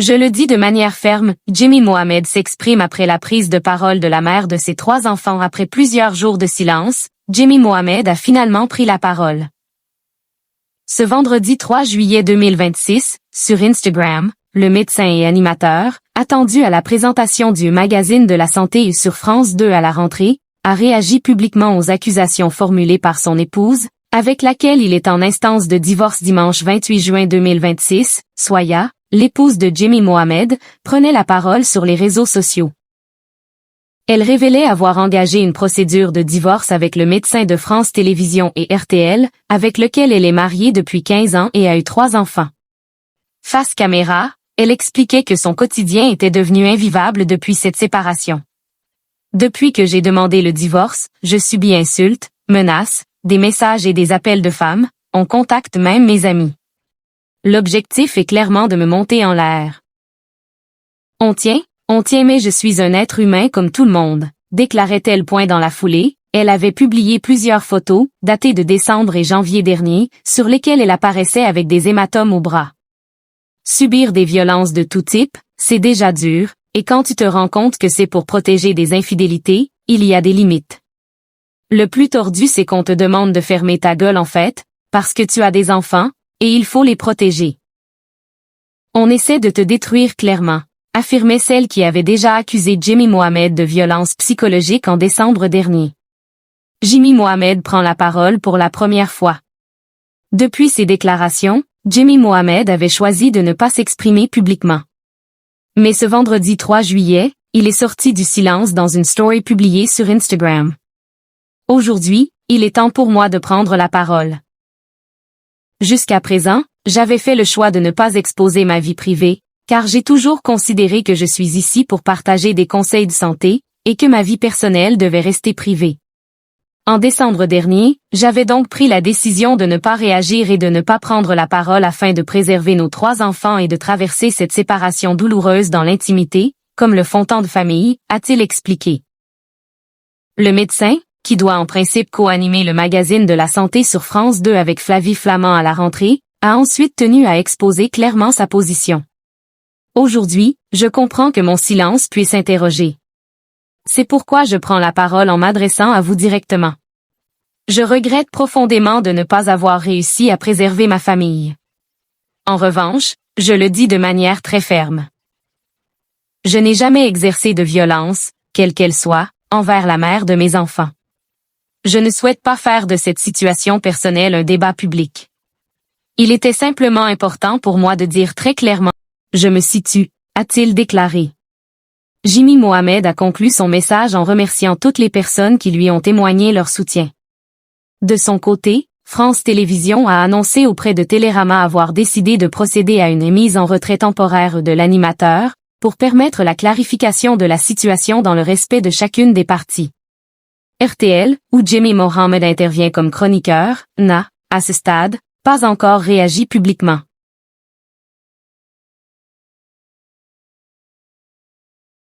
Je le dis de manière ferme, Jimmy Mohamed s'exprime après la prise de parole de la mère de ses 3 enfants après plusieurs jours de silence. Jimmy Mohamed a finalement pris la parole. Ce vendredi 3 juillet 2026, sur Instagram, le médecin et animateur, attendu à la présentation du magazine de la santé sur France 2 à la rentrée, a réagi publiquement aux accusations formulées par son épouse, avec laquelle il est en instance de divorce dimanche 28 juin 2026, Soya, l'épouse de Jimmy Mohamed, prenait la parole sur les réseaux sociaux. Elle révélait avoir engagé une procédure de divorce avec le médecin de France Télévisions et RTL, avec lequel elle est mariée depuis 15 ans et a eu 3 enfants. Face caméra, elle expliquait que son quotidien était devenu invivable depuis cette séparation. Depuis que j'ai demandé le divorce, je subis insultes, menaces, des messages et des appels de femmes, on contacte même mes amis. L'objectif est clairement de me monter en l'air. On tient, mais je suis un être humain comme tout le monde, déclarait-elle. Dans la foulée, elle avait publié plusieurs photos, datées de décembre et janvier dernier, sur lesquelles elle apparaissait avec des hématomes au bras. Subir des violences de tout type, c'est déjà dur, et quand tu te rends compte que c'est pour protéger des infidélités, il y a des limites. Le plus tordu c'est qu'on te demande de fermer ta gueule en fait, parce que tu as des enfants, et il faut les protéger. On essaie de te détruire clairement, affirmait celle qui avait déjà accusé Jimmy Mohamed de violence psychologique en décembre dernier. Jimmy Mohamed prend la parole pour la première fois. Depuis ses déclarations, Jimmy Mohamed avait choisi de ne pas s'exprimer publiquement. Mais ce vendredi 3 juillet, il est sorti du silence dans une story publiée sur Instagram. Aujourd'hui, il est temps pour moi de prendre la parole. Jusqu'à présent, j'avais fait le choix de ne pas exposer ma vie privée, car j'ai toujours considéré que je suis ici pour partager des conseils de santé, et que ma vie personnelle devait rester privée. En décembre dernier, j'avais donc pris la décision de ne pas réagir et de ne pas prendre la parole afin de préserver nos 3 enfants et de traverser cette séparation douloureuse dans l'intimité, comme le font tant de familles, a-t-il expliqué. Le médecin, qui doit en principe co-animer le magazine de la santé sur France 2 avec Flavie Flament à la rentrée, a ensuite tenu à exposer clairement sa position. Aujourd'hui, je comprends que mon silence puisse interroger. C'est pourquoi je prends la parole en m'adressant à vous directement. Je regrette profondément de ne pas avoir réussi à préserver ma famille. En revanche, je le dis de manière très ferme. Je n'ai jamais exercé de violence, quelle qu'elle soit, envers la mère de mes enfants. Je ne souhaite pas faire de cette situation personnelle un débat public. Il était simplement important pour moi de dire très clairement « Je me situe », a-t-il déclaré. Jimmy Mohamed a conclu son message en remerciant toutes les personnes qui lui ont témoigné leur soutien. De son côté, France Télévisions a annoncé auprès de Télérama avoir décidé de procéder à une mise en retrait temporaire de l'animateur, pour permettre la clarification de la situation dans le respect de chacune des parties. RTL, où Jimmy Mohamed intervient comme chroniqueur, n'a, à ce stade, pas encore réagi publiquement.